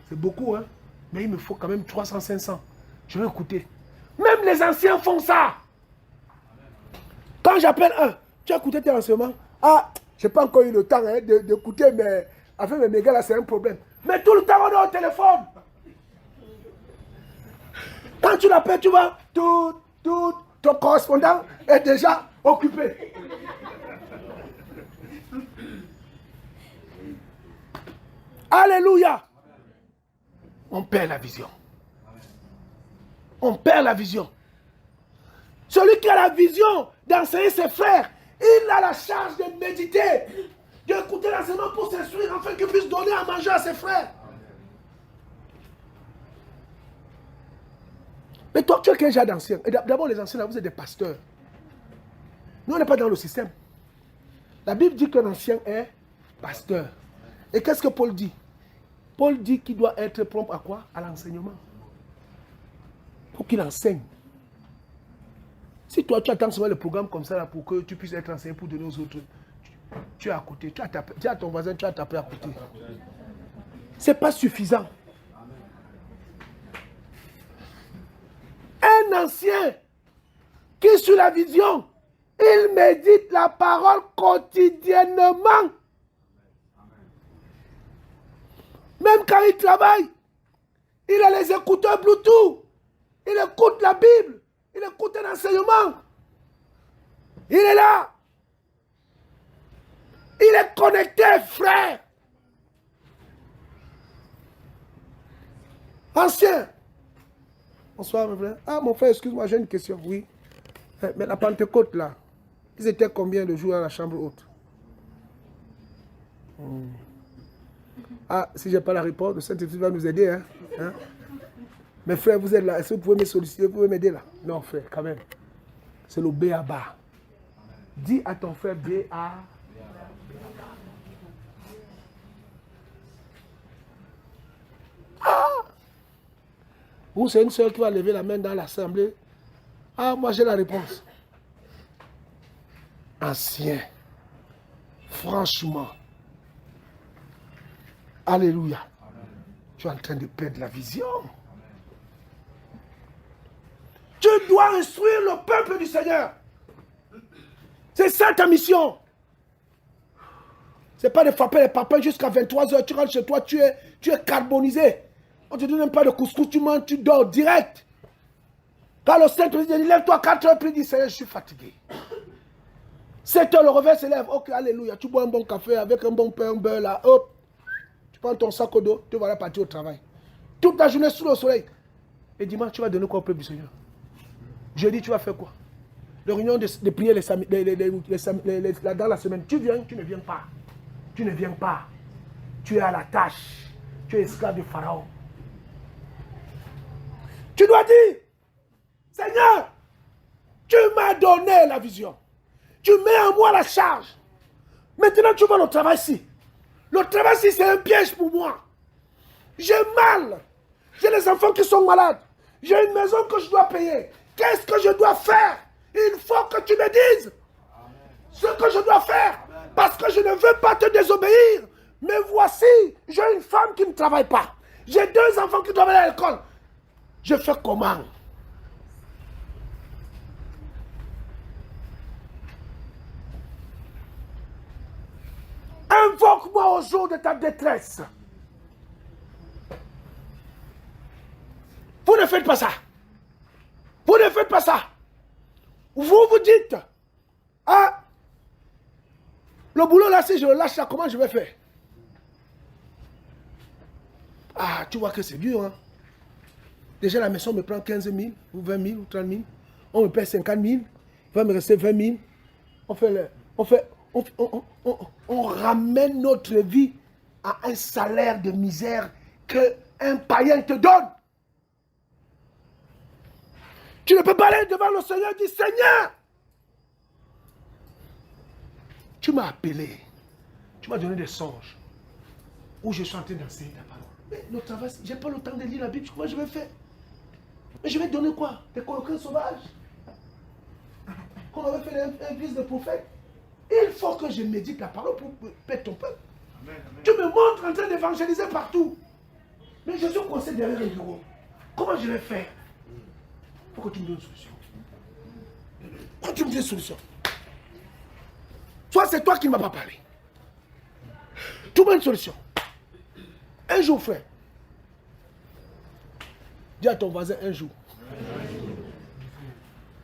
S1: c'est beaucoup, hein. Mais il me faut quand même 300, 500. Je vais écouter. Même les anciens font ça. Quand j'appelle un, tu as écouté tes enseignements? Ah, je n'ai pas encore eu le temps hein, d'écouter, mais avec mes mégas là, c'est un problème. Mais tout le temps, on est au téléphone. Quand tu l'appelles, tu vois, ton correspondant est déjà occupé. Alléluia. On perd la vision. On perd la vision. Celui qui a la vision d'enseigner ses frères, il a la charge de méditer, d'écouter l'enseignement pour s'instruire, afin qu'il puisse donner à manger à ses frères. Mais toi, tu es quel genre d'ancien? D'abord, les anciens, là, vous êtes des pasteurs. Nous, on n'est pas dans le système. La Bible dit qu'un ancien est pasteur. Et qu'est-ce que Paul dit? Paul dit qu'il doit être prompt à quoi? À l'enseignement. Pour qu'il enseigne. Si toi, tu attends souvent le programme comme ça là, pour que tu puisses être enseigné pour donner aux autres, tu es à côté. Tu as ton voisin, tu as tapé à côté. Ce n'est pas suffisant. Un ancien qui sur la vision, il médite la parole quotidiennement. Même quand il travaille, il a les écouteurs Bluetooth. Il écoute la Bible. Il écoute un enseignement. Il est là. Il est connecté, frère. Ancien. Bonsoir, mon frère. Ah, mon frère, excuse-moi, j'ai une question. Oui. Mais la Pentecôte, là, ils étaient combien de jours à la chambre haute? Ah, si je n'ai pas la réponse, le Saint-Esprit va nous aider. Hein? Mes frères, vous êtes là. Est-ce que vous pouvez me solliciter? Vous pouvez m'aider là? Non, frère, quand même. C'est le B.A.B.A. Dis à ton frère B.A. Ah! Ou c'est une soeur qui va lever la main dans l'assemblée. Ah, moi j'ai la réponse. Ancien. Franchement. Alléluia. Tu es en train de perdre la vision. Tu dois instruire le peuple du Seigneur. C'est ça ta mission. Ce n'est pas de frapper les papas jusqu'à 23h. Tu rentres chez toi, tu es carbonisé. On ne te donne même pas de couscous, tu manges, tu dors direct. Quand le Saint-Esprit dit, lève-toi à 4h, puis il dit, Seigneur, je suis fatigué. 7h, le réveil se lève. Ok, alléluia. Tu bois un bon café avec un bon pain, un beurre là. Hop. Tu prends ton sac au dos, tu vas partir au travail. Toute la journée sous le soleil. Et dimanche, tu vas donner quoi au peuple du Seigneur? Jeudi, tu vas faire quoi? La réunion de prier dans la semaine. Tu viens, tu ne viens pas. Tu ne viens pas. Tu es à la tâche. Tu es esclave du Pharaon. Tu dois dire, Seigneur, tu m'as donné la vision. Tu mets en moi la charge. Maintenant, tu vas au travail-ci. Le travail-ci, c'est un piège pour moi. J'ai mal. J'ai des enfants qui sont malades. J'ai une maison que je dois payer. Qu'est-ce que je dois faire? Il faut que tu me dises ce que je dois faire. Parce que je ne veux pas te désobéir. Mais voici, j'ai une femme qui ne travaille pas. J'ai 2 enfants qui doivent aller à l'école. Je fais comment? Invoque-moi au jour de ta détresse. Vous ne faites pas ça. Vous ne faites pas ça. Vous vous dites, ah, le boulot là, si je le lâche là, comment je vais faire? Ah, tu vois que c'est dur, hein? Déjà, la maison me prend 15 000, ou 20 000, ou 30 000. On me paie 50 000. Il va me rester 20 000. On ramène notre vie à un salaire de misère qu'un païen te donne. Tu ne peux pas aller devant le Seigneur et dire, Seigneur, tu m'as appelé. Tu m'as donné des songes où je suis en train d'enseigner ta parole. Mais le travail, je n'ai pas le temps de lire la Bible. Comment je vais faire? Mais je vais te donner quoi? Des colocants sauvages? Qu'on avait fait un fils de prophète? Il faut que je médite la parole pour perdre ton peuple. Amen, amen. Tu me montres en train d'évangéliser partout. Mais je suis coincé derrière un bureau. Comment je vais faire? Il faut que tu me donnes une solution. Quand tu me dis une solution, soit c'est toi qui ne m'as pas parlé. Trouve une solution. Un jour, frère. Dis à ton voisin un jour.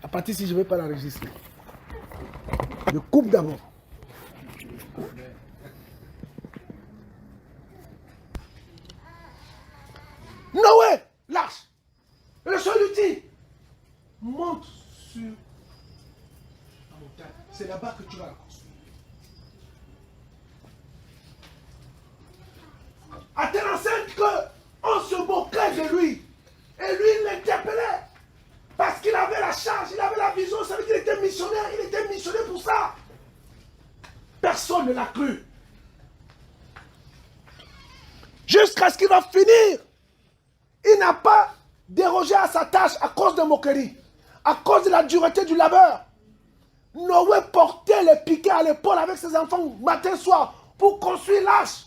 S1: À partir si je ne vais pas l'enregistrer. Je coupe d'abord. C'est là-bas que tu vas la construire. À telle enseigne qu'on se moquait de lui. Et lui, il l'interpellait. Parce qu'il avait la charge, il avait la vision, ça veut dire qu'il était missionnaire. Il était missionnaire pour ça. Personne ne l'a cru. Jusqu'à ce qu'il va finir. Il n'a pas dérogé à sa tâche à cause de moquerie. À cause de la dureté du labeur. Noé portait les piquets à l'épaule avec ses enfants matin soir pour construire l'arche.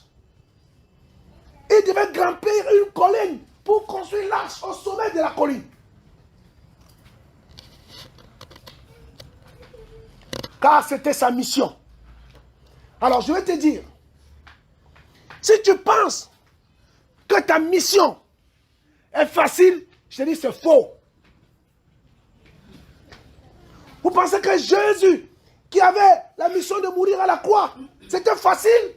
S1: Il devait grimper une colline pour construire l'arche au sommet de la colline. Car c'était sa mission. Alors je vais te dire, si tu penses que ta mission est facile, je te dis c'est faux. Vous pensez que Jésus, qui avait la mission de mourir à la croix, c'était facile?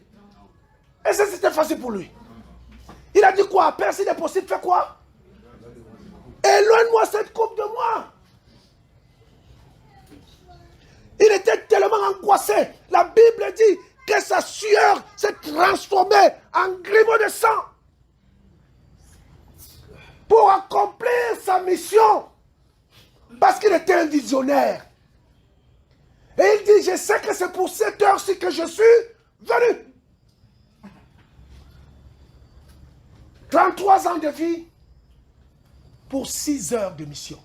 S1: Et ça c'était facile pour lui. Il a dit quoi? Père, s'il est possible, fais quoi? Éloigne-moi cette coupe de moi. Il était tellement angoissé. La Bible dit que sa sueur s'est transformée en grumeaux de sang. Pour accomplir sa mission. Parce qu'il était un visionnaire. Et il dit, je sais que c'est pour cette heure-ci que je suis venu. 33 ans de vie pour 6 heures de mission.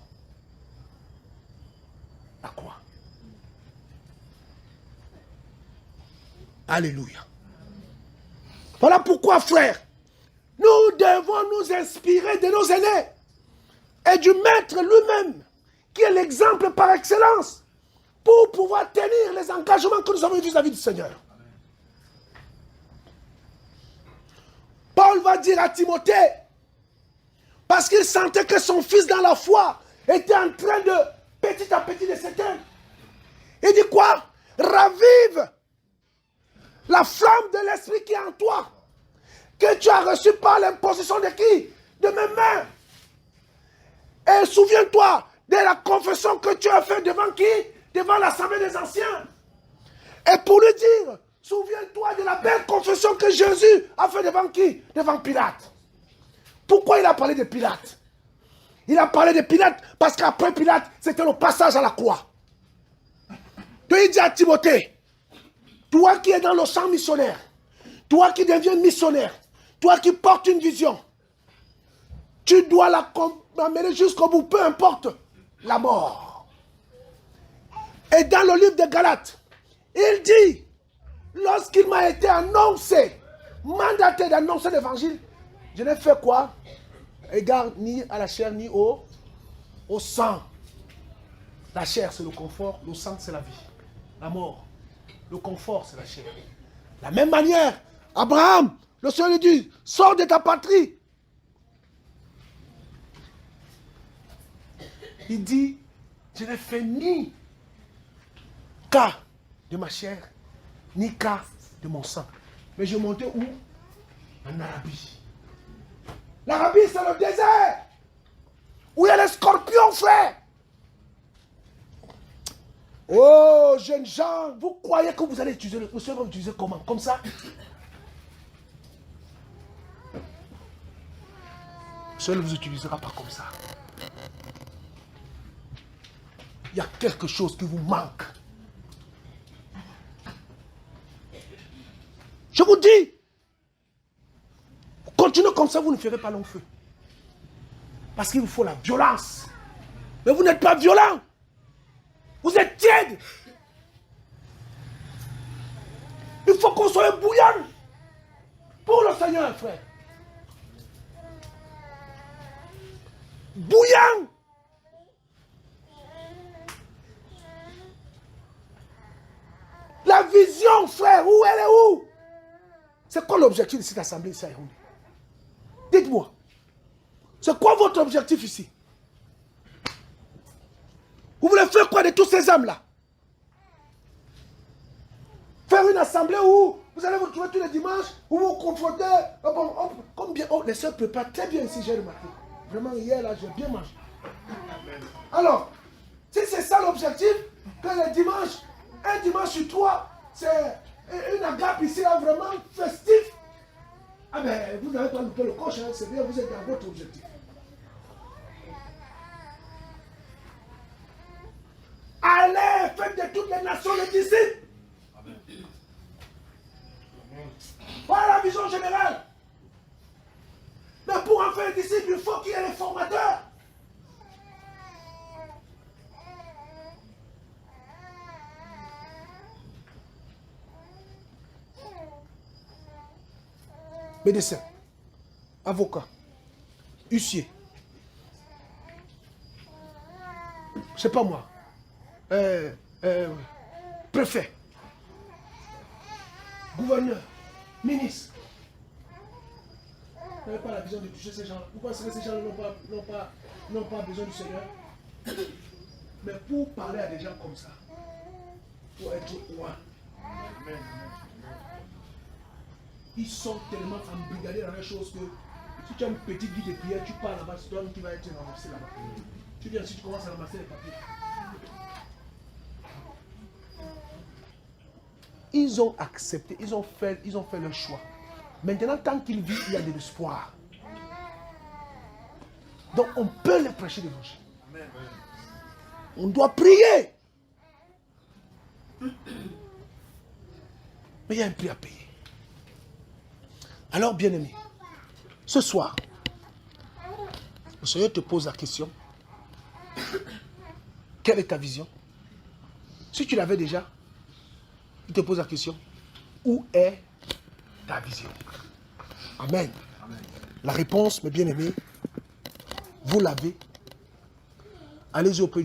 S1: À quoi? Alléluia. Voilà pourquoi, frère, nous devons nous inspirer de nos aînés et du Maître lui-même, qui est l'exemple par excellence, pour pouvoir tenir les engagements que nous avons vis-à-vis du Seigneur. Paul va dire à Timothée, parce qu'il sentait que son fils dans la foi était en train de, petit à petit, de s'éteindre. Il dit quoi? Ravive la flamme de l'esprit qui est en toi, que tu as reçu par l'imposition de qui? De mes mains. Et souviens-toi de la confession que tu as faite devant qui? Devant l'assemblée des anciens. Et pour lui dire, souviens-toi de la belle confession que Jésus a fait devant qui? Devant Pilate. Pourquoi il a parlé de Pilate? Il a parlé de Pilate parce qu'après Pilate, c'était le passage à la croix. Donc il dit à Timothée, toi qui es dans le champ missionnaire, toi qui deviens missionnaire, toi qui portes une vision, tu dois l'amener jusqu'au bout, peu importe la mort. Et dans le livre de Galates, il dit, lorsqu'il m'a été annoncé, mandaté d'annoncer l'évangile, je n'ai fait quoi? Égard ni à la chair, ni au sang. La chair, c'est le confort, le sang, c'est la vie. La mort, le confort, c'est la chair. De la même manière, Abraham, le Seigneur lui dit, sors de ta patrie. Il dit, je n'ai fait ni cas de ma chair, ni cas de mon sang. Mais je montais où? En Arabie. L'Arabie, c'est le désert. Où il y a les scorpions, frère. Oh, jeunes gens, vous croyez que vous allez utiliser le Seigneur va utiliser comment? Comme ça? Le Seigneur ne vous utilisera pas comme ça. Il y a quelque chose qui vous manque. Je vous dis, continuez comme ça, vous ne ferez pas long feu. Parce qu'il vous faut la violence. Mais vous n'êtes pas violent. Vous êtes tiède. Il faut qu'on soit bouillant pour le Seigneur, frère. Bouillant. La vision, frère, où elle est où? C'est quoi l'objectif de cette assemblée ici? Dites-moi. C'est quoi votre objectif ici? Vous voulez faire quoi de tous ces hommes-là? Faire une assemblée où vous allez vous retrouver tous les dimanches, où vous vous confrontez. Comme bien, les soeurs préparent très bien ici, j'ai remarqué. Vraiment, hier, là, j'ai bien mangé. Alors, si c'est ça l'objectif, que les dimanches, un dimanche sur 3, c'est une agape ici, là, vraiment festif. Ah ben, vous n'avez pas loupé le coche, hein, c'est bien, vous êtes dans votre objectif. Allez, faites de toutes les nations les disciples. Voilà la vision générale. Mais pour en faire des disciples, il faut qu'il y ait les formateurs. Médecin, avocat, huissier, je sais pas moi, préfet, gouverneur, ministre. Vous n'avez pas la vision de toucher ces gens-là. Pourquoi est-ce que ces gens n'ont pas besoin du Seigneur? Mais pour parler à des gens comme ça, pour être loin. Ils sont tellement embrigadés dans les choses que si tu as une petite vie de prière, tu pars là-bas, c'est toi qui vas être ramassé là-bas. Tu viens si tu commences à ramasser les papiers. Ils ont accepté, ils ont fait leur choix. Maintenant, tant qu'ils vivent, il y a de l'espoir. Donc, on peut les prêcher l'évangile. On doit prier. Mais il y a un prix à payer. Alors, bien-aimé, ce soir, le Seigneur te pose la question. Quelle est ta vision? Si tu l'avais déjà, il te pose la question. Où est ta vision? Amen. Amen. La réponse, mes bien-aimés, vous l'avez. Allez-y auprès